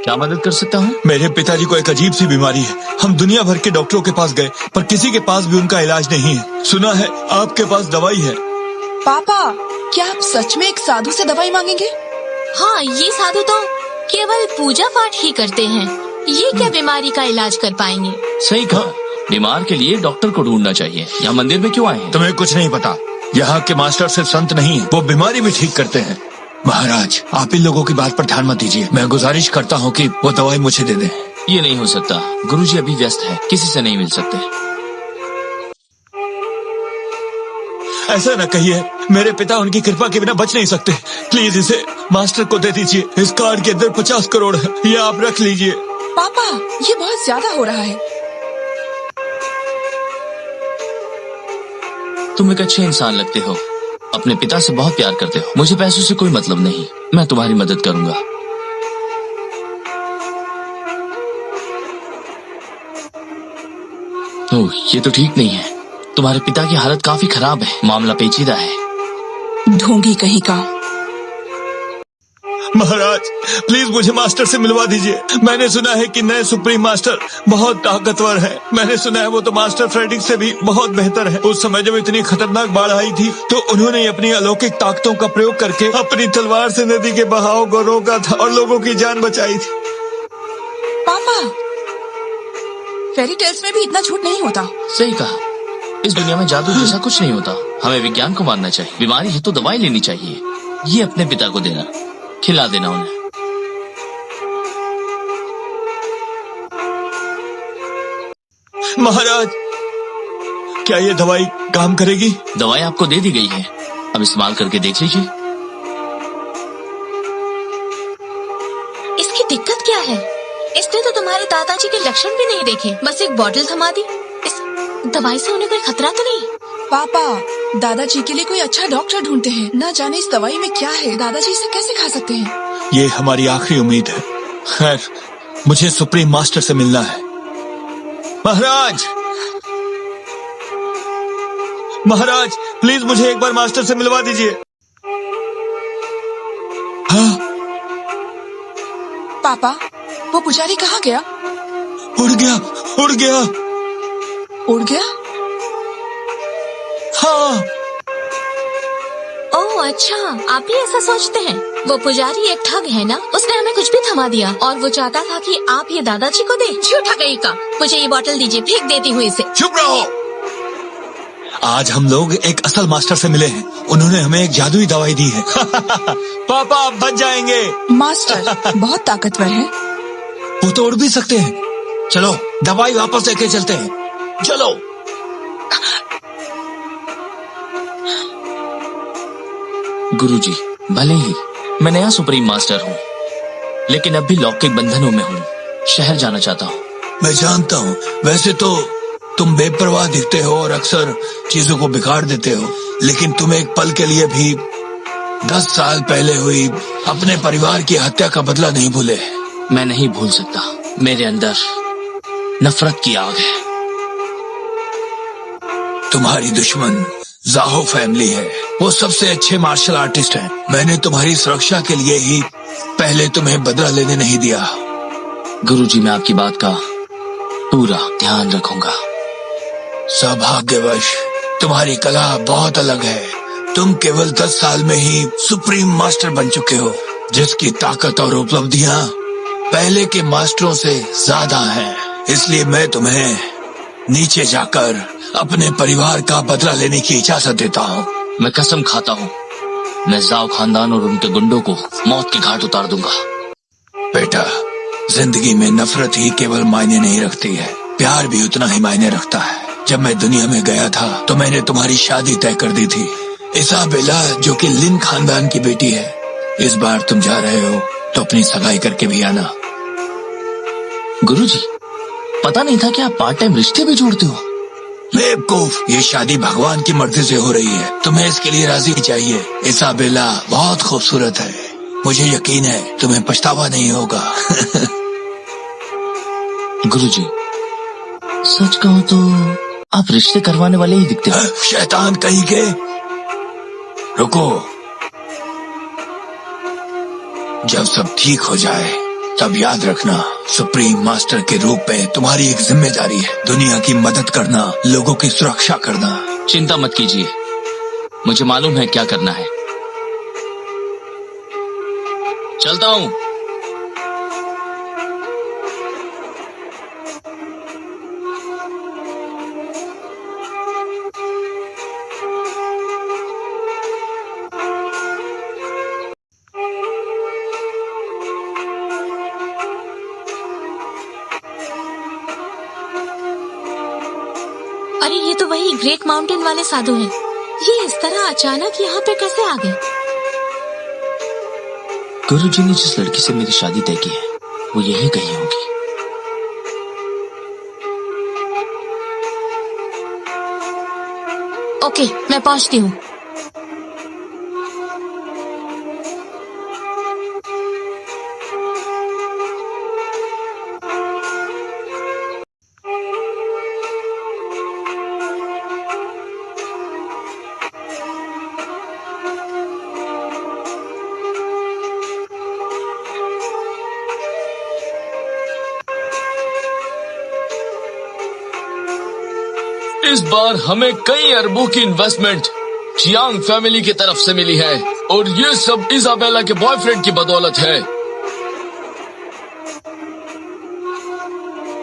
क्या मदद कर सकता हूँ? मेरे पिताजी को एक अजीब सी बीमारी है। हम दुनिया भर के डॉक्टरों के पास गए, पर किसी के पास भी उनका इलाज नहीं है। सुना है आपके पास दवाई है। पापा, क्या आप सच में एक साधु से दवाई मांगेंगे? हाँ, ये साधु तो केवल पूजा पाठ ही करते हैं। ये क्या बीमारी का इलाज कर पाएंगे? सही कहा, बीमार के लिए डॉक्टर को ढूंढना चाहिए। यहाँ मंदिर में क्यों आए हैं? तुम्हें कुछ नहीं पता। यहाँ के मास्टर सिर्फ संत नहीं है, वो बीमारी भी ठीक करते हैं। महाराज, आप इन लोगों की बात पर ध्यान मत दीजिए। मैं गुजारिश करता हूँ कि वो दवाई मुझे दे दें। ये नहीं हो सकता, गुरुजी अभी व्यस्त है, किसी से नहीं मिल सकते। ऐसा न कहिए, मेरे पिता उनकी कृपा के बिना बच नहीं सकते। प्लीज इसे मास्टर को दे दीजिए। इस कार्ड के अंदर 50 करोड़ है, ये आप रख लीजिए। पापा, ये बहुत ज्यादा हो रहा है। तुम एक अच्छे इंसान लगते हो, अपने पिता से बहुत प्यार करते हो। मुझे पैसों से कोई मतलब नहीं, मैं तुम्हारी मदद करूंगा। ओह, ये तो ठीक नहीं है। तुम्हारे पिता की हालत काफी खराब है, मामला पेचीदा है। ढोंगी कहीं का। महाराज, प्लीज मुझे मास्टर से मिलवा दीजिए। मैंने सुना है कि नए सुप्रीम मास्टर बहुत ताकतवर है। मैंने सुना है वो तो मास्टर फ्रेडरिक से भी बहुत बेहतर है। उस समय जब इतनी खतरनाक बाढ़ आई थी, तो उन्होंने अपनी अलौकिक ताकतों का प्रयोग करके अपनी तलवार से नदी के बहाव को रोका था और लोगों की जान बचाई थी। पापा, फेरी टेल्स में भी इतना झूठ नहीं होता। सही कहा, इस दुनिया में जादू जैसा कुछ नहीं होता। हमें विज्ञान को मानना चाहिए। बीमारी है तो दवाई लेनी चाहिए। ये अपने पिता को देना, खिला देना उन्हें। महाराज, क्या ये दवाई काम करेगी? दवाई आपको दे दी गई है, अब इस्तेमाल करके देख लीजिए। इसकी दिक्कत क्या है? इसने तो तुम्हारे दादाजी के लक्षण भी नहीं देखे, बस एक बॉटल थमा दी। इस दवाई से उन्हें कोई खतरा तो नहीं? पापा, दादाजी के लिए कोई अच्छा डॉक्टर ढूंढते हैं। न जाने इस दवाई में क्या है, दादाजी इसे कैसे खा सकते हैं? ये हमारी आखिरी उम्मीद है। खैर, मुझे सुप्रीम मास्टर से मिलना है। महाराज, महाराज, प्लीज मुझे एक बार मास्टर से मिलवा दीजिए। हाँ? पापा, वो पुजारी कहाँ गया? उड़ गया, उड़ गया। उड़ गया? हाँ। ओह अच्छा, आप भी ऐसा सोचते हैं। वो पुजारी एक ठग है ना, उसने हमें कुछ भी थमा दिया और वो चाहता था कि आप ये दादाजी को दे। झूठा कहीं का। मुझे ये बॉटल दीजिए, फेंक देती हूँ इसे। चुप रहो। आज हम लोग एक असल मास्टर से मिले हैं। उन्होंने हमें एक जादुई दवाई दी है। पापा, आप बच जाएंगे। मास्टर बहुत ताकतवर है। वो तो उड़ भी सकते हैं। चलो, दवाई वापस लेके चलते हैं। चलो। गुरुजी, भले ही मैं नया सुप्रीम मास्टर हूँ, लेकिन अब भी लौकिक बंधनों में हूँ। शहर जाना चाहता हूँ। मैं जानता हूँ, वैसे तो तुम बेपरवाह दिखते हो और अक्सर चीजों को बिगाड़ देते हो, लेकिन तुम एक पल के लिए भी 10 साल पहले हुई अपने परिवार की हत्या का बदला नहीं भूले। मैं नहीं भूल सकता। मेरे अंदर नफरत की आग है। तुम्हारी दुश्मन जाहो फैमिली है। वो सबसे अच्छे मार्शल आर्टिस्ट हैं। मैंने तुम्हारी सुरक्षा के लिए ही पहले तुम्हें बदला लेने नहीं दिया। गुरुजी, मैं आपकी बात का पूरा ध्यान रखूंगा। सौभाग्यवश तुम्हारी कला बहुत अलग है। तुम केवल 10 साल में ही सुप्रीम मास्टर बन चुके हो, जिसकी ताकत और उपलब्धियां पहले के मास्टरों से ज्यादा हैं। इसलिए मैं तुम्हें नीचे जाकर अपने परिवार का बदला लेने की इजाजत देता हूँ। मैं कसम खाता हूँ, मैं जाओ खानदान और उनके गुंडों को मौत के घाट उतार दूंगा। बेटा, जिंदगी में नफरत ही केवल मायने नहीं रखती है, प्यार भी उतना ही मायने रखता है। जब मैं दुनिया में गया था तो मैंने तुम्हारी शादी तय कर दी थी, इसाबेला, जो कि लिन खानदान की बेटी है। इस बार तुम जा रहे हो तो अपनी सगाई करके भी आना। गुरुजी, पता नहीं था कि आप पार्ट टाइम रिश्ते भी जोड़ते हो। बेवकूफ, ये शादी भगवान की मर्जी से हो रही है। तुम्हें इसके लिए राजी चाहिए। इसाबेला बहुत खूबसूरत है। मुझे यकीन है तुम्हें पछतावा नहीं होगा। गुरुजी, सच कहूं तो आप रिश्ते करवाने वाले ही दिखते हो। शैतान कहीं के। रुको, जब सब ठीक हो जाए तब याद रखना, सुप्रीम मास्टर के रूप में तुम्हारी एक जिम्मेदारी है, दुनिया की मदद करना, लोगों की सुरक्षा करना। चिंता मत कीजिए, मुझे मालूम है क्या करना है। चलता हूँ। अरे ये तो वही ग्रेट माउंटेन वाले साधु हैं। ये इस तरह अचानक यहाँ पे कैसे आ गए? गुरुजी ने जिस लड़की से मेरी शादी तय की है वो यही कही होगी। ओके, मैं पहुँचती हूँ। इस बार हमें कई अरबों की इन्वेस्टमेंट चियांग फैमिली की तरफ से मिली है और ये सब इजाबेला के बॉयफ्रेंड की बदौलत है।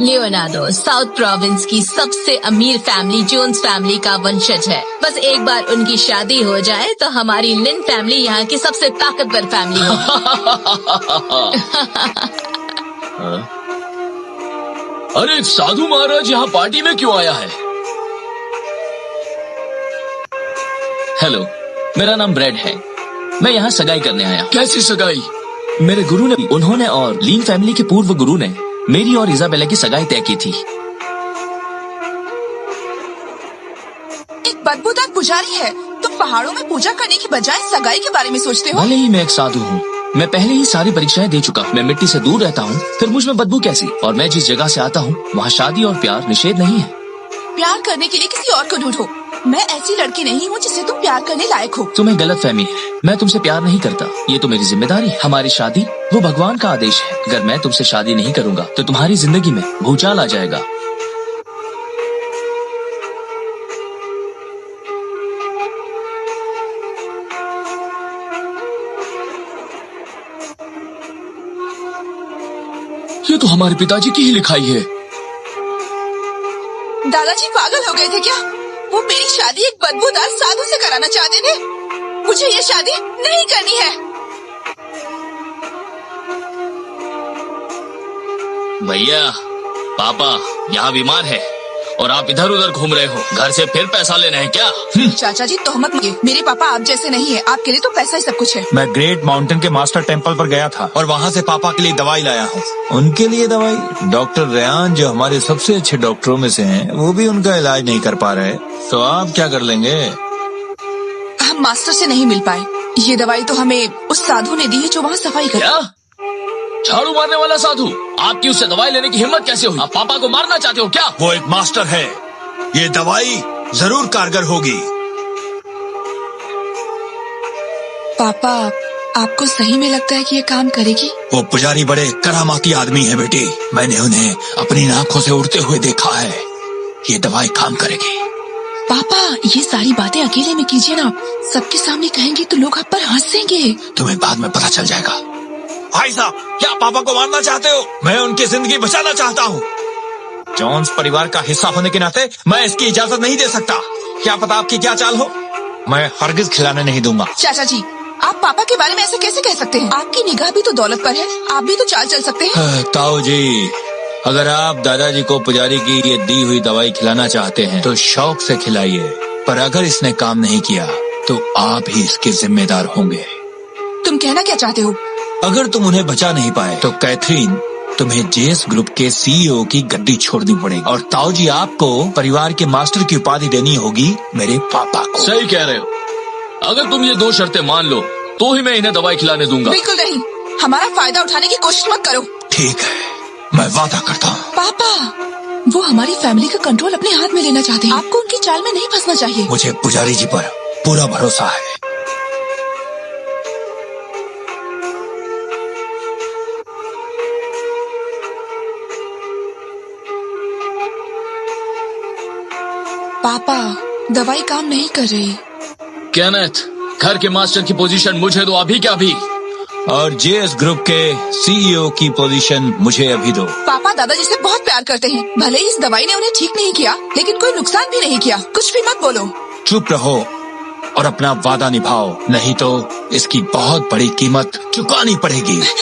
लियोनार्डो साउथ प्रोविंस की सबसे अमीर फैमिली जोन्स फैमिली का वंशज है। बस एक बार उनकी शादी हो जाए तो हमारी लिन फैमिली यहाँ की सबसे ताकतवर फैमिली है। अरे एक साधु महाराज यहाँ पार्टी में क्यों आया है? हेलो, मेरा नाम ब्रेड है। मैं यहाँ सगाई करने आया। कैसी सगाई? मेरे गुरु ने, उन्होंने और लीन फैमिली के पूर्व गुरु ने मेरी और इजाबेला की सगाई तय की थी। एक बदबूदार पुजारी है, तुम पहाड़ों में पूजा करने की बजाय सगाई के बारे में सोचते हो? भले ही मैं एक साधु हूँ, मैं पहले ही सारी परीक्षाएं दे चुका। मैं मिट्टी से दूर रहता हूँ, फिर मुझ में बदबू कैसी? और मैं जिस जगह से आता हूँ वहाँ शादी और प्यार निषेध नहीं है। प्यार करने के लिए किसी और को ढूंढो। मैं ऐसी लड़की नहीं हूँ जिससे तुम प्यार करने लायक हो। तुम्हें गलत फहमी है, मैं तुमसे प्यार नहीं करता। ये तो मेरी जिम्मेदारी है। हमारी शादी वो भगवान का आदेश है। अगर मैं तुमसे शादी नहीं करूँगा तो तुम्हारी जिंदगी में भूचाल आ जाएगा। ये तो हमारे पिताजी की ही लिखाई है। दादाजी पागल हो गए थे क्या? वो मेरी शादी एक बदबूदार साधु से कराना चाहते थे। मुझे ये शादी नहीं करनी है। भैया, पापा यहाँ बीमार है और आप इधर उधर घूम रहे हो। घर से फिर पैसा लेना है क्या? चाचा जी तोहमत मत। मेरे पापा आप जैसे नहीं है। आपके लिए तो पैसा ही सब कुछ है। मैं ग्रेट माउंटेन के मास्टर टेम्पल पर गया था और वहाँ से पापा के लिए दवाई लाया हूँ। उनके लिए दवाई? डॉक्टर रेयान जो हमारे सबसे अच्छे डॉक्टरों में से हैं, वो भी उनका इलाज नहीं कर पा रहे। तो आप क्या कर लेंगे? हम मास्टर से नहीं मिल पाए। ये दवाई तो हमें उस साधु ने दी है जो वहाँ सफाई कर। क्या? झाड़ू मारने वाला साधु? आपकी उससे दवाई लेने की हिम्मत कैसे हुई? आप पापा को मारना चाहते हो क्या? वो एक मास्टर है, ये दवाई जरूर कारगर होगी। पापा आपको सही में लगता है कि ये काम करेगी? वो पुजारी बड़े करामाती आदमी है बेटी, मैंने उन्हें अपनी आंखों से उड़ते हुए देखा है। ये दवाई काम करेगी। पापा ये सारी बातें अकेले में कीजिए ना, सबके सामने कहेंगे तो लोग आप पर हंसेंगे। तुम्हें बाद में पता चल जाएगा। भाई साहब, क्या पापा को मारना चाहते हो? मैं उनकी जिंदगी बचाना चाहता हूँ। जॉन्स परिवार का हिस्सा होने के नाते मैं इसकी इजाजत नहीं दे सकता। क्या पता आपकी क्या चाल हो, मैं हरगिज खिलाने नहीं दूंगा। चाचा जी आप पापा के बारे में ऐसे कैसे कह सकते हैं? आपकी निगाह भी तो दौलत पर है, आप भी तो चाल चल सकते हैं। ताऊ जी, अगर आप दादाजी को पुजारी की ये दी हुई दवाई खिलाना चाहते हैं तो शौक से खिलाइए, पर अगर इसने काम नहीं किया तो आप ही इसके जिम्मेदार होंगे। तुम कहना क्या चाहते हो? अगर तुम उन्हें बचा नहीं पाए तो कैथरीन, तुम्हें जेस ग्रुप के सीईओ की गद्दी छोड़नी पड़ेगी और ताऊ जी आपको परिवार के मास्टर की उपाधि देनी होगी मेरे पापा को। सही कह रहे हो। अगर तुम ये 2 शर्तें मान लो तो ही मैं इन्हें दवाई खिलाने दूंगा। बिल्कुल नहीं, हमारा फायदा उठाने की कोशिश मत करो। ठीक है, मैं वादा करता हूँ। पापा वो हमारी फैमिली का कंट्रोल अपने हाथ में लेना चाहते हैं। आपको उनकी चाल में नहीं फंसना चाहिए। मुझे पुजारी जी पर पूरा भरोसा है। पापा, दवाई काम नहीं कर रही। केनेथ, घर के मास्टर की पोजीशन मुझे दो अभी क्या अभी। और जेएस ग्रुप के सीईओ की पोजीशन मुझे अभी दो। पापा दादाजी से बहुत प्यार करते हैं। भले ही इस दवाई ने उन्हें ठीक नहीं किया, लेकिन कोई नुकसान भी नहीं किया। कुछ भी मत बोलो। चुप रहो और अपना वादा निभाओ, नहीं तो इसकी बहुत बड़ी कीमत चुकानी पड़ेगी।